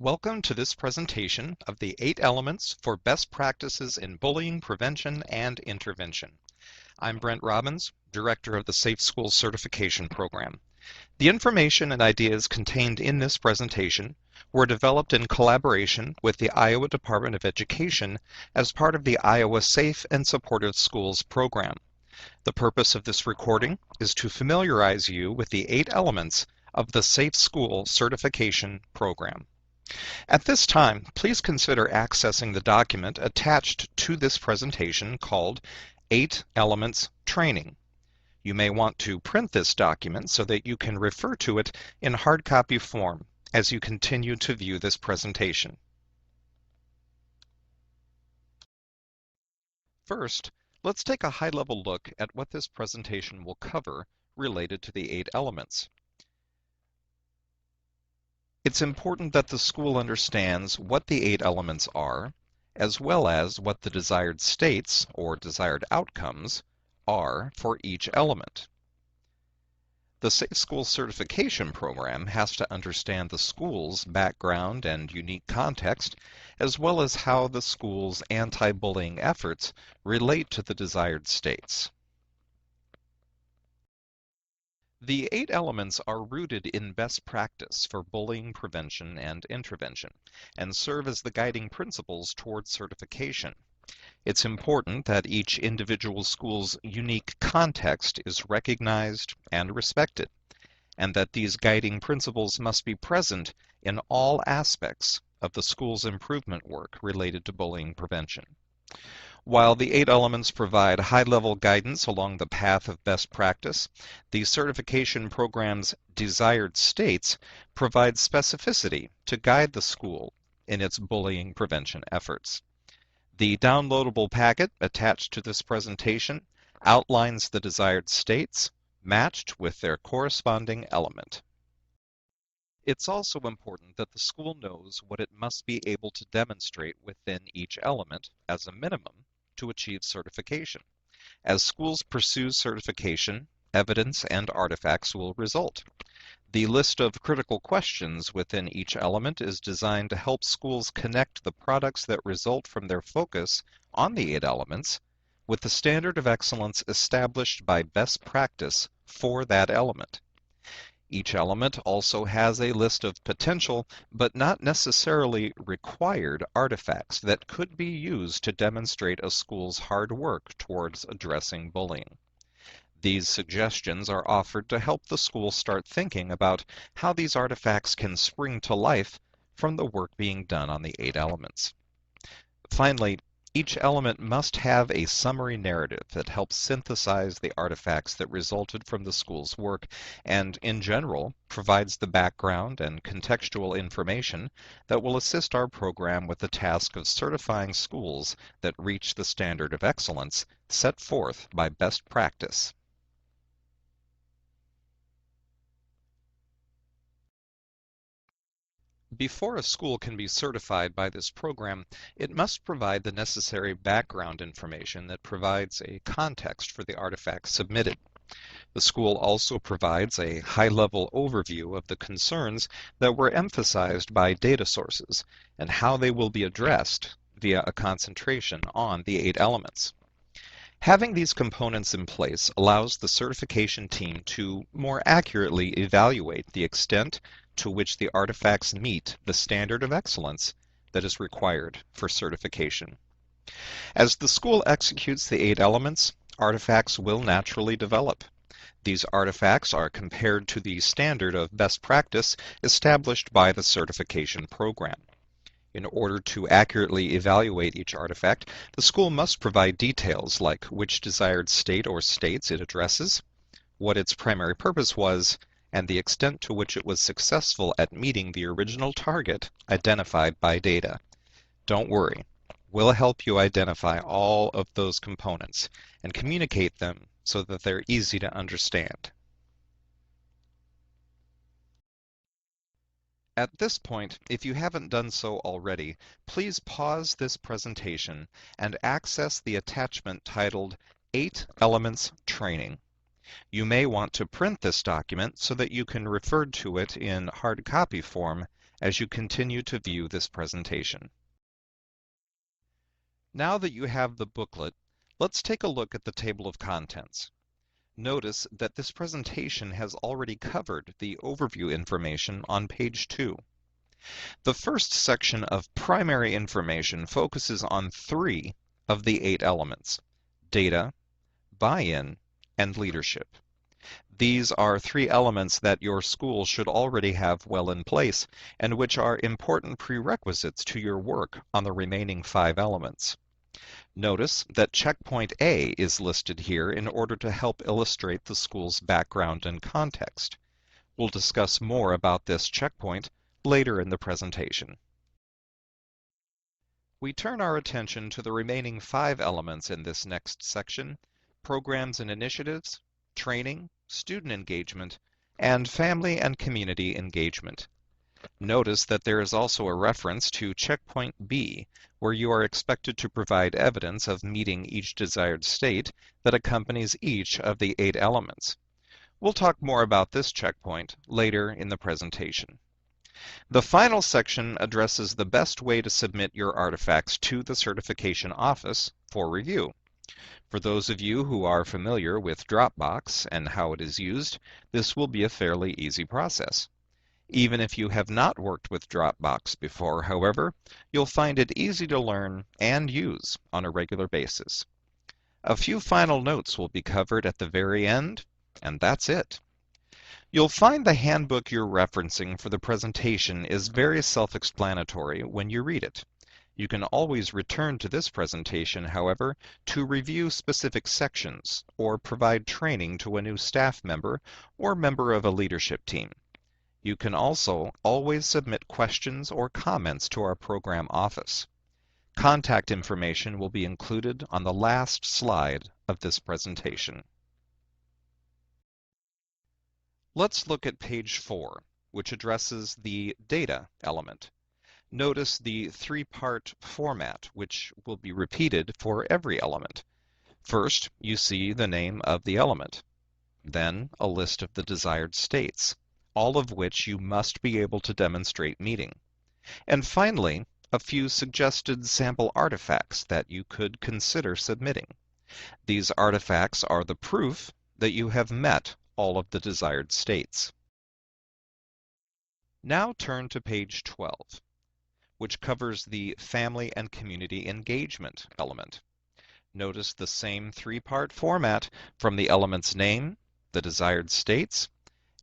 Welcome to this presentation of the 8 elements for best practices in bullying prevention and intervention. I'm Brent Robbins, Director of the Safe Schools Certification Program. The information and ideas contained in this presentation were developed in collaboration with the Iowa Department of Education as part of the Iowa Safe and Supportive Schools program. The purpose of this recording is to familiarize you with the 8 elements of the Safe School Certification Program. At this time, please consider accessing the document attached to this presentation called 8 Elements Training. You may want to print this document so that you can refer to it in hard copy form as you continue to view this presentation. First, let's take a high-level look at what this presentation will cover related to the 8 elements. It's important that the school understands what the 8 elements are, as well as what the desired states or desired outcomes are for each element. The Safe School Certification Program has to understand the school's background and unique context, as well as how the school's anti-bullying efforts relate to the desired states. The 8 elements are rooted in best practice for bullying prevention and intervention, and serve as the guiding principles towards certification. It's important that each individual school's unique context is recognized and respected, and that these guiding principles must be present in all aspects of the school's improvement work related to bullying prevention. While the 8 elements provide high-level guidance along the path of best practice, the certification program's desired states provide specificity to guide the school in its bullying prevention efforts. The downloadable packet attached to this presentation outlines the desired states matched with their corresponding element. It's also important that the school knows what it must be able to demonstrate within each element as a minimum to achieve certification. As schools pursue certification, evidence and artifacts will result. The list of critical questions within each element is designed to help schools connect the products that result from their focus on the 8 elements with the standard of excellence established by best practice for that element. Each element also has a list of potential, but not necessarily required artifacts that could be used to demonstrate a school's hard work towards addressing bullying. These suggestions are offered to help the school start thinking about how these artifacts can spring to life from the work being done on the 8 elements. Finally, each element must have a summary narrative that helps synthesize the artifacts that resulted from the school's work and, in general, provides the background and contextual information that will assist our program with the task of certifying schools that reach the standard of excellence set forth by best practice. Before a school can be certified by this program, it must provide the necessary background information that provides a context for the artifacts submitted. The school also provides a high-level overview of the concerns that were emphasized by data sources and how they will be addressed via a concentration on the 8 elements. Having these components in place allows the certification team to more accurately evaluate the extent to which the artifacts meet the standard of excellence that is required for certification. As the school executes the 8 elements, artifacts will naturally develop. These artifacts are compared to the standard of best practice established by the certification program. In order to accurately evaluate each artifact, the school must provide details like which desired state or states it addresses, what its primary purpose was, and the extent to which it was successful at meeting the original target identified by data. Don't worry, we'll help you identify all of those components and communicate them so that they're easy to understand. At this point, if you haven't done so already, please pause this presentation and access the attachment titled 8 Elements Training. You may want to print this document so that you can refer to it in hard copy form as you continue to view this presentation. Now that you have the booklet, let's take a look at the table of contents. Notice that this presentation has already covered the overview information on page 2. The first section of primary information focuses on 3 of the 8 elements: data, buy-in, and leadership. These are 3 elements that your school should already have well in place and which are important prerequisites to your work on the remaining 5 elements. Notice that checkpoint A is listed here in order to help illustrate the school's background and context. We'll discuss more about this checkpoint later in the presentation. We turn our attention to the remaining 5 elements in this next section: programs and initiatives, training, student engagement, and family and community engagement. Notice that there is also a reference to checkpoint B, where you are expected to provide evidence of meeting each desired state that accompanies each of the 8 elements. We'll talk more about this checkpoint later in the presentation. The final section addresses the best way to submit your artifacts to the certification office for review. For those of you who are familiar with Dropbox and how it is used, this will be a fairly easy process. Even if you have not worked with Dropbox before, however, you'll find it easy to learn and use on a regular basis. A few final notes will be covered at the very end, and that's it. You'll find the handbook you're referencing for the presentation is very self-explanatory when you read it. You can always return to this presentation, however, to review specific sections or provide training to a new staff member or member of a leadership team. You can also always submit questions or comments to our program office. Contact information will be included on the last slide of this presentation. Let's look at page 4, which addresses the data element. Notice the 3-part format, which will be repeated for every element. First, you see the name of the element, then a list of the desired states, all of which you must be able to demonstrate meeting. And finally, a few suggested sample artifacts that you could consider submitting. These artifacts are the proof that you have met all of the desired states. Now turn to page 12, which covers the family and community engagement element. Notice the same 3-part format from the element's name, the desired states,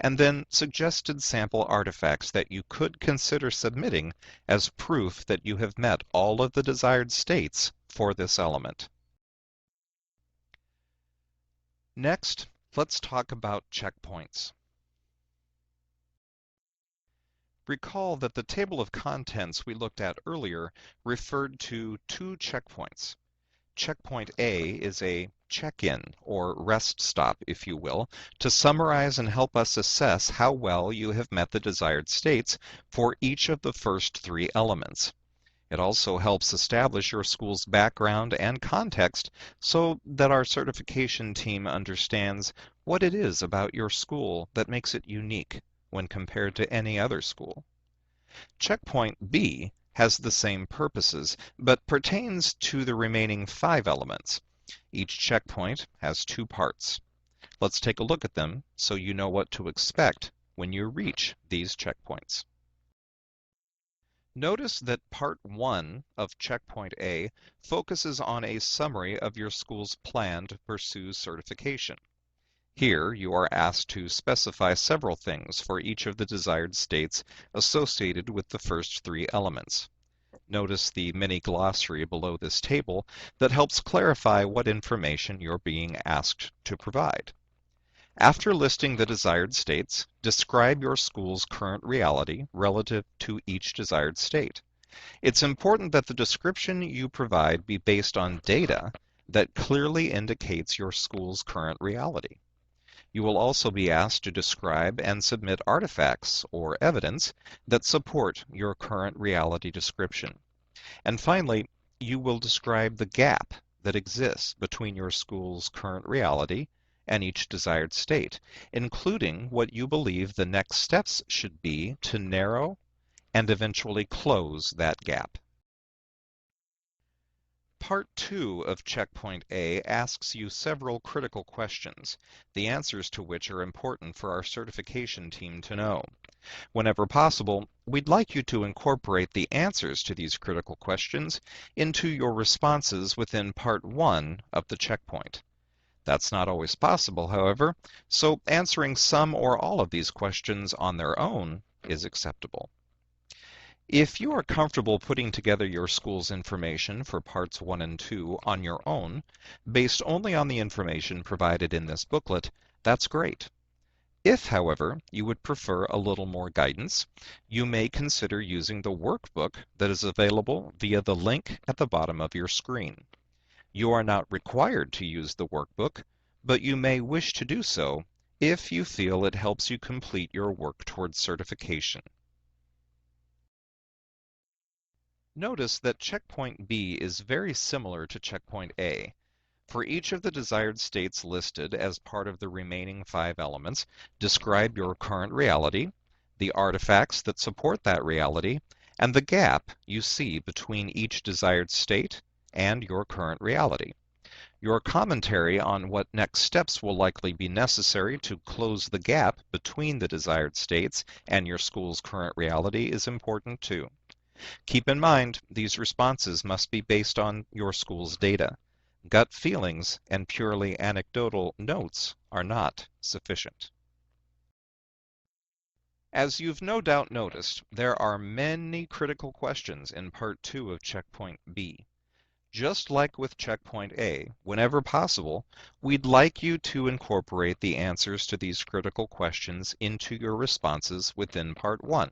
and then suggested sample artifacts that you could consider submitting as proof that you have met all of the desired states for this element. Next, let's talk about checkpoints. Recall that the table of contents we looked at earlier referred to 2 checkpoints. Checkpoint A is a check-in, or rest stop, if you will, to summarize and help us assess how well you have met the desired states for each of the first 3 elements. It also helps establish your school's background and context so that our certification team understands what it is about your school that makes it unique when compared to any other school. Checkpoint B has the same purposes, but pertains to the remaining 5 elements. Each checkpoint has 2 parts. Let's take a look at them so you know what to expect when you reach these checkpoints. Notice that Part 1 of Checkpoint A focuses on a summary of your school's plan to pursue certification. Here, you are asked to specify several things for each of the desired states associated with the first 3 elements. Notice the mini glossary below this table that helps clarify what information you're being asked to provide. After listing the desired states, describe your school's current reality relative to each desired state. It's important that the description you provide be based on data that clearly indicates your school's current reality. You will also be asked to describe and submit artifacts or evidence that support your current reality description. And finally, you will describe the gap that exists between your school's current reality and each desired state, including what you believe the next steps should be to narrow and eventually close that gap. Part 2 of Checkpoint A asks you several critical questions, the answers to which are important for our certification team to know. Whenever possible, we'd like you to incorporate the answers to these critical questions into your responses within Part 1 of the checkpoint. That's not always possible, however, so answering some or all of these questions on their own is acceptable. If you are comfortable putting together your school's information for Parts 1 and 2 on your own, based only on the information provided in this booklet, that's great. If, however, you would prefer a little more guidance, you may consider using the workbook that is available via the link at the bottom of your screen. You are not required to use the workbook, but you may wish to do so if you feel it helps you complete your work towards certification. Notice that Checkpoint B is very similar to Checkpoint A. For each of the desired states listed as part of the remaining 5 elements, describe your current reality, the artifacts that support that reality, and the gap you see between each desired state and your current reality. Your commentary on what next steps will likely be necessary to close the gap between the desired states and your school's current reality is important too. Keep in mind, these responses must be based on your school's data. Gut feelings and purely anecdotal notes are not sufficient. As you've no doubt noticed, there are many critical questions in Part 2 of Checkpoint B. Just like with Checkpoint A, whenever possible, we'd like you to incorporate the answers to these critical questions into your responses within Part 1.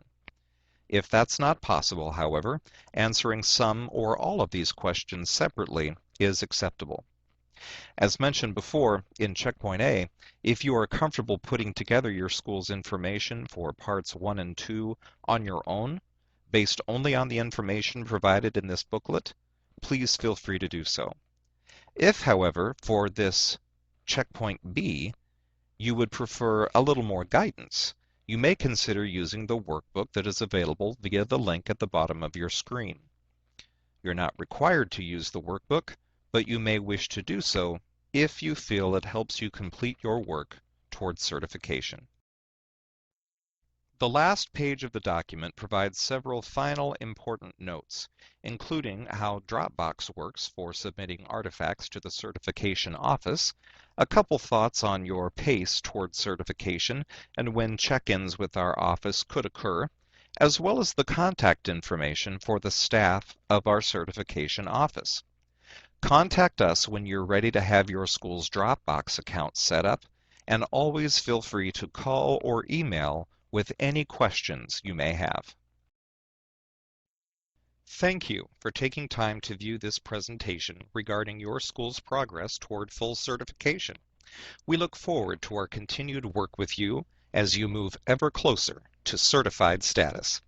If that's not possible, however, answering some or all of these questions separately is acceptable. As mentioned before, in Checkpoint A, if you are comfortable putting together your school's information for Parts 1 and 2 on your own, based only on the information provided in this booklet, please feel free to do so. If, however, for this Checkpoint B, you would prefer a little more guidance, you may consider using the workbook that is available via the link at the bottom of your screen. You're not required to use the workbook, but you may wish to do so if you feel it helps you complete your work towards certification. The last page of the document provides several final important notes, including how Dropbox works for submitting artifacts to the certification office, a couple thoughts on your pace towards certification and when check-ins with our office could occur, as well as the contact information for the staff of our certification office. Contact us when you're ready to have your school's Dropbox account set up, and always feel free to call or email with any questions you may have. Thank you for taking time to view this presentation regarding your school's progress toward full certification. We look forward to our continued work with you as you move ever closer to certified status.